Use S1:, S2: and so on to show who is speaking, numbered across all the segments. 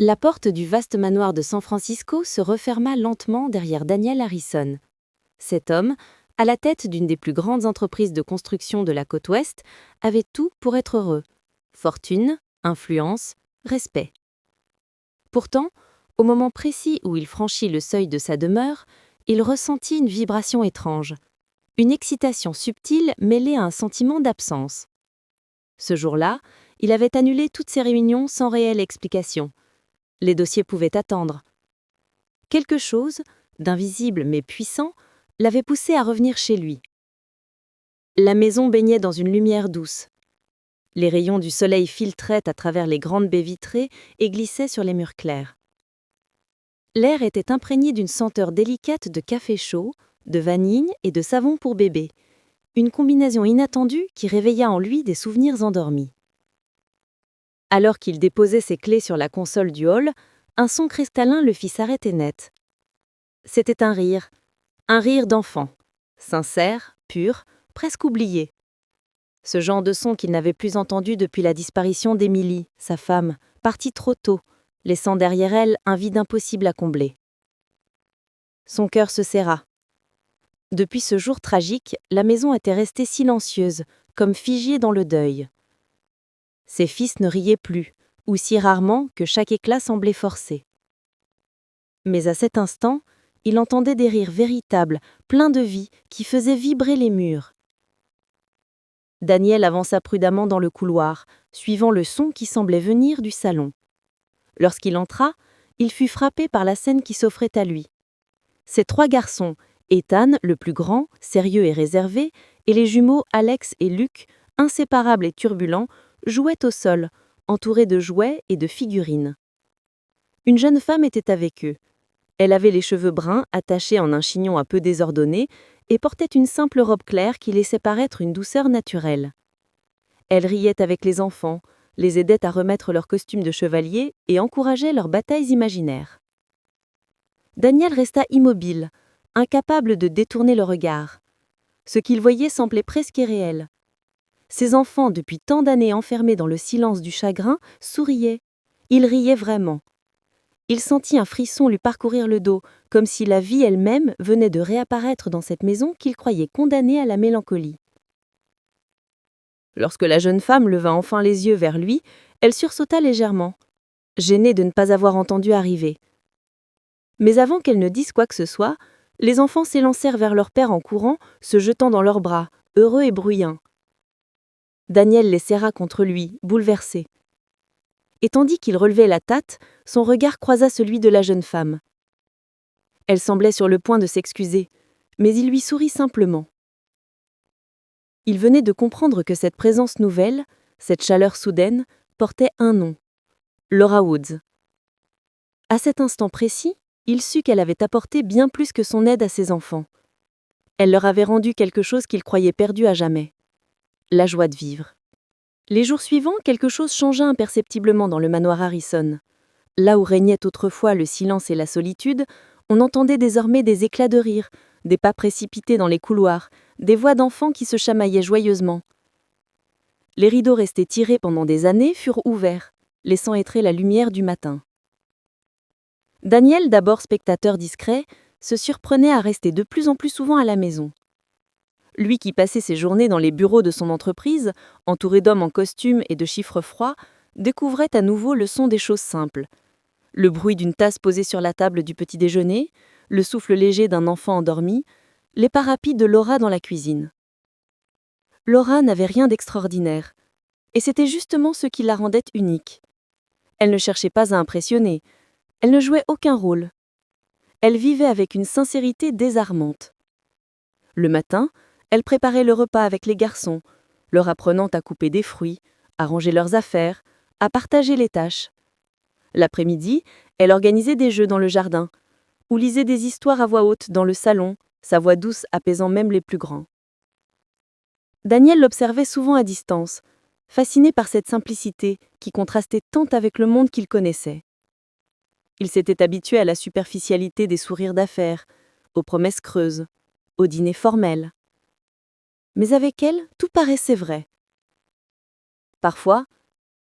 S1: La porte du vaste manoir de San Francisco se referma lentement derrière Daniel Harrison. Cet homme, à la tête d'une des plus grandes entreprises de construction de la côte ouest, avait tout pour être heureux. Fortune, influence, respect. Pourtant, au moment précis où il franchit le seuil de sa demeure, il ressentit une vibration étrange, une excitation subtile mêlée à un sentiment d'absence. Ce jour-là, il avait annulé toutes ses réunions sans réelle explication. Les dossiers pouvaient attendre. Quelque chose, d'invisible mais puissant, l'avait poussé à revenir chez lui. La maison baignait dans une lumière douce. Les rayons du soleil filtraient à travers les grandes baies vitrées et glissaient sur les murs clairs. L'air était imprégné d'une senteur délicate de café chaud, de vanille et de savon pour bébé, une combinaison inattendue qui réveilla en lui des souvenirs endormis. Alors qu'il déposait ses clés sur la console du hall, un son cristallin le fit s'arrêter net. C'était un rire d'enfant, sincère, pur, presque oublié. Ce genre de son qu'il n'avait plus entendu depuis la disparition d'Émilie, sa femme, partie trop tôt, laissant derrière elle un vide impossible à combler. Son cœur se serra. Depuis ce jour tragique, la maison était restée silencieuse, comme figée dans le deuil. Ses fils ne riaient plus, ou si rarement que chaque éclat semblait forcé. Mais à cet instant, il entendait des rires véritables, pleins de vie, qui faisaient vibrer les murs. Daniel avança prudemment dans le couloir, suivant le son qui semblait venir du salon. Lorsqu'il entra, il fut frappé par la scène qui s'offrait à lui. Ses trois garçons, Ethan, le plus grand, sérieux et réservé, et les jumeaux Alex et Luc, inséparables et turbulents, jouaient au sol, entourés de jouets et de figurines. Une jeune femme était avec eux. Elle avait les cheveux bruns attachés en un chignon un peu désordonné et portait une simple robe claire qui laissait paraître une douceur naturelle. Elle riait avec les enfants, les aidait à remettre leurs costumes de chevalier et encourageait leurs batailles imaginaires. Daniel resta immobile, incapable de détourner le regard. Ce qu'il voyait semblait presque irréel. Ces enfants, depuis tant d'années enfermés dans le silence du chagrin, souriaient. Ils riaient vraiment. Il sentit un frisson lui parcourir le dos, comme si la vie elle-même venait de réapparaître dans cette maison qu'il croyait condamnée à la mélancolie. Lorsque la jeune femme leva enfin les yeux vers lui, elle sursauta légèrement, gênée de ne pas avoir entendu arriver. Mais avant qu'elle ne dise quoi que ce soit, les enfants s'élancèrent vers leur père en courant, se jetant dans leurs bras, heureux et bruyants. Daniel les serra contre lui, bouleversé. Et tandis qu'il relevait la tête, son regard croisa celui de la jeune femme. Elle semblait sur le point de s'excuser, mais il lui sourit simplement. Il venait de comprendre que cette présence nouvelle, cette chaleur soudaine, portait un nom, Laura Woods. À cet instant précis, il sut qu'elle avait apporté bien plus que son aide à ses enfants. Elle leur avait rendu quelque chose qu'ils croyaient perdu à jamais, la joie de vivre. Les jours suivants, quelque chose changea imperceptiblement dans le manoir Harrison. Là où régnait autrefois le silence et la solitude, on entendait désormais des éclats de rire, des pas précipités dans les couloirs, des voix d'enfants qui se chamaillaient joyeusement. Les rideaux restés tirés pendant des années furent ouverts, laissant entrer la lumière du matin. Daniel, d'abord spectateur discret, se surprenait à rester de plus en plus souvent à la maison. Lui qui passait ses journées dans les bureaux de son entreprise, entouré d'hommes en costume et de chiffres froids, découvrait à nouveau le son des choses simples. Le bruit d'une tasse posée sur la table du petit déjeuner, le souffle léger d'un enfant endormi, les pas rapides de Laura dans la cuisine. Laura n'avait rien d'extraordinaire, et c'était justement ce qui la rendait unique. Elle ne cherchait pas à impressionner, elle ne jouait aucun rôle. Elle vivait avec une sincérité désarmante. Le matin, elle préparait le repas avec les garçons, leur apprenant à couper des fruits, à ranger leurs affaires, à partager les tâches. L'après-midi, elle organisait des jeux dans le jardin, ou lisait des histoires à voix haute dans le salon, sa voix douce apaisant même les plus grands. Daniel l'observait souvent à distance, fasciné par cette simplicité qui contrastait tant avec le monde qu'il connaissait. Il s'était habitué à la superficialité des sourires d'affaires, aux promesses creuses, aux dîners formels. Mais avec elle, tout paraissait vrai. Parfois,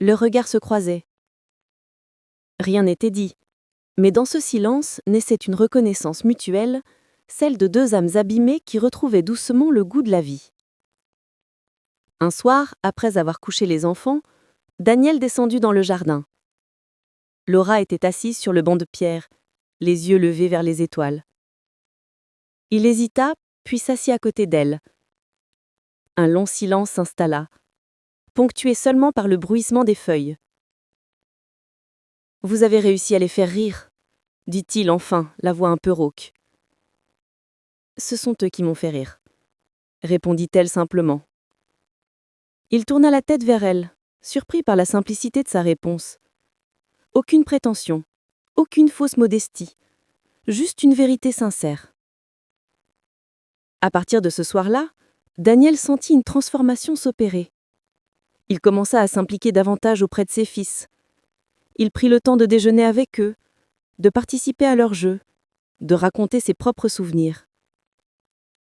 S1: leurs regards se croisaient. Rien n'était dit, mais dans ce silence naissait une reconnaissance mutuelle, celle de deux âmes abîmées qui retrouvaient doucement le goût de la vie. Un soir, après avoir couché les enfants, Daniel descendit dans le jardin. Laura était assise sur le banc de pierre, les yeux levés vers les étoiles. Il hésita, puis s'assit à côté d'elle. Un long silence s'installa, ponctué seulement par le bruissement des feuilles. « Vous avez réussi à les faire rire », dit-il enfin, la voix un peu rauque. « Ce sont eux qui m'ont fait rire », répondit-elle simplement. Il tourna la tête vers elle, surpris par la simplicité de sa réponse. Aucune prétention, aucune fausse modestie, juste une vérité sincère. À partir de ce soir-là, Daniel sentit une transformation s'opérer. Il commença à s'impliquer davantage auprès de ses fils. Il prit le temps de déjeuner avec eux, de participer à leurs jeux, de raconter ses propres souvenirs.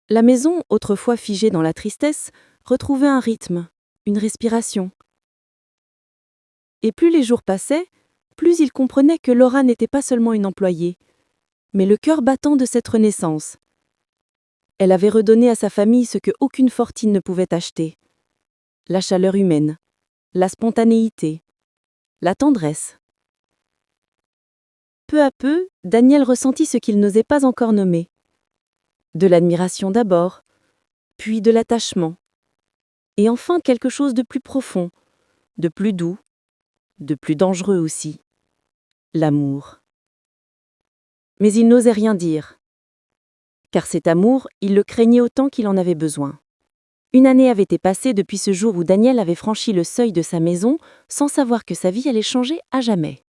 S1: La maison, autrefois figée dans la tristesse, retrouvait un rythme, une respiration. Et plus les jours passaient, plus il comprenait que Laura n'était pas seulement une employée, mais le cœur battant de cette renaissance. Elle avait redonné à sa famille ce que aucune fortune ne pouvait acheter. La chaleur humaine, la spontanéité, la tendresse. Peu à peu, Daniel ressentit ce qu'il n'osait pas encore nommer. De l'admiration d'abord, puis de l'attachement, et enfin quelque chose de plus profond, de plus doux, de plus dangereux aussi, l'amour. Mais il n'osait rien dire, car cet amour, il le craignait autant qu'il en avait besoin. Une année avait été passée depuis ce jour où Daniel avait franchi le seuil de sa maison sans savoir que sa vie allait changer à jamais.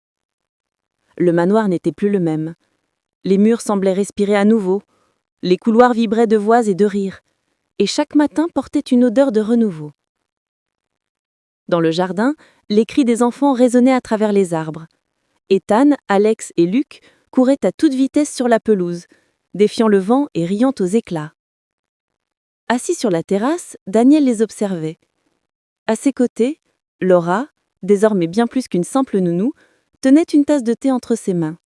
S1: Le manoir n'était plus le même. Les murs semblaient respirer à nouveau, les couloirs vibraient de voix et de rires, et chaque matin portait une odeur de renouveau. Dans le jardin, les cris des enfants résonnaient à travers les arbres. Ethan, Alex et Luc couraient à toute vitesse sur la pelouse, défiant le vent et riant aux éclats. Assis sur la terrasse, Daniel les observait. À ses côtés, Laura, désormais bien plus qu'une simple nounou, tenait une tasse de thé entre ses mains.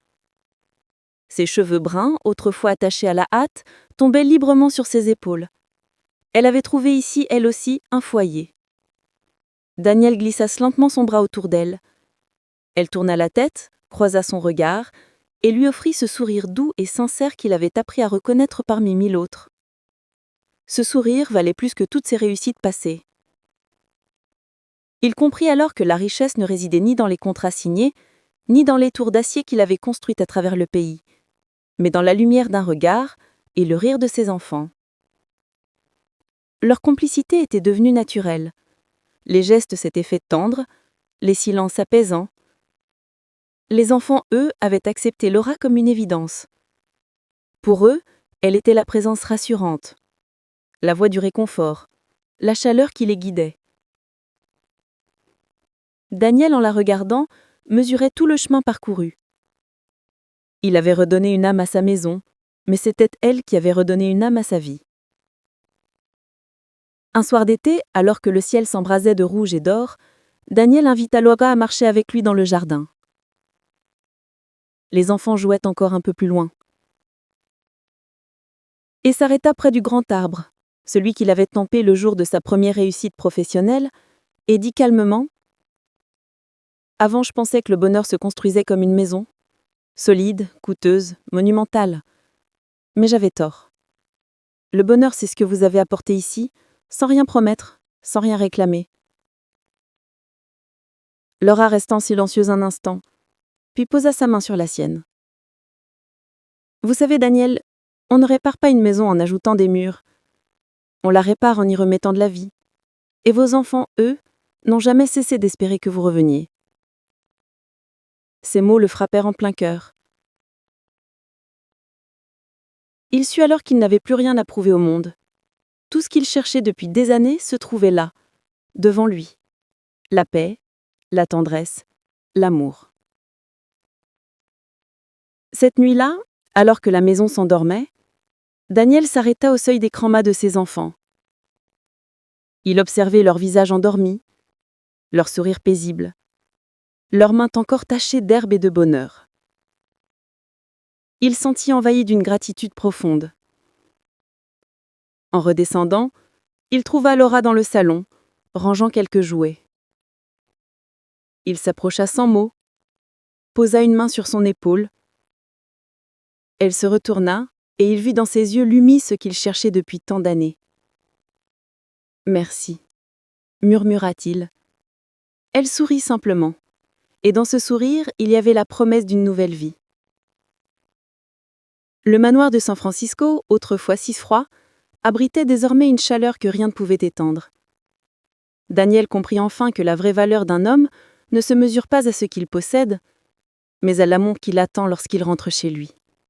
S1: Ses cheveux bruns, autrefois attachés à la hâte, tombaient librement sur ses épaules. Elle avait trouvé ici, elle aussi, un foyer. Daniel glissa lentement son bras autour d'elle. Elle tourna la tête, croisa son regard, et lui offrit ce sourire doux et sincère qu'il avait appris à reconnaître parmi mille autres. Ce sourire valait plus que toutes ses réussites passées. Il comprit alors que la richesse ne résidait ni dans les contrats signés, ni dans les tours d'acier qu'il avait construites à travers le pays, mais dans la lumière d'un regard et le rire de ses enfants. Leur complicité était devenue naturelle. Les gestes s'étaient faits tendres, les silences apaisants. Les enfants, eux, avaient accepté Laura comme une évidence. Pour eux, elle était la présence rassurante, la voix du réconfort, la chaleur qui les guidait. Daniel, en la regardant, mesurait tout le chemin parcouru. Il avait redonné une âme à sa maison, mais c'était elle qui avait redonné une âme à sa vie. Un soir d'été, alors que le ciel s'embrasait de rouge et d'or, Daniel invita Laura à marcher avec lui dans le jardin. Les enfants jouaient encore un peu plus loin. Et s'arrêta près du grand arbre, celui qu'il avait tempé le jour de sa première réussite professionnelle, et dit calmement : « Avant, je pensais que le bonheur se construisait comme une maison, solide, coûteuse, monumentale. Mais j'avais tort. Le bonheur, c'est ce que vous avez apporté ici, sans rien promettre, sans rien réclamer. » Laura resta silencieuse un instant, puis posa sa main sur la sienne. « Vous savez, Daniel, on ne répare pas une maison en ajoutant des murs. On la répare en y remettant de la vie. Et vos enfants, eux, n'ont jamais cessé d'espérer que vous reveniez. » Ces mots le frappèrent en plein cœur. Il sut alors qu'il n'avait plus rien à prouver au monde. Tout ce qu'il cherchait depuis des années se trouvait là, devant lui. La paix, la tendresse, l'amour. Cette nuit-là, alors que la maison s'endormait, Daniel s'arrêta au seuil des crans-mâts de ses enfants. Il observait leurs visages endormis, leurs sourires paisibles. leurs mains encore tachées d'herbe et de bonheur. Il sentit envahi d'une gratitude profonde. En redescendant, il trouva Laura dans le salon, rangeant quelques jouets. Il s'approcha sans mots, posa une main sur son épaule. Elle se retourna, et il vit dans ses yeux l'Umi ce qu'il cherchait depuis tant d'années. « Merci », murmura-t-il. Elle sourit simplement, et dans ce sourire, il y avait la promesse d'une nouvelle vie. Le manoir de San Francisco, autrefois si froid, abritait désormais une chaleur que rien ne pouvait éteindre. Daniel comprit enfin que la vraie valeur d'un homme ne se mesure pas à ce qu'il possède, mais à l'amour qu'il attend lorsqu'il rentre chez lui.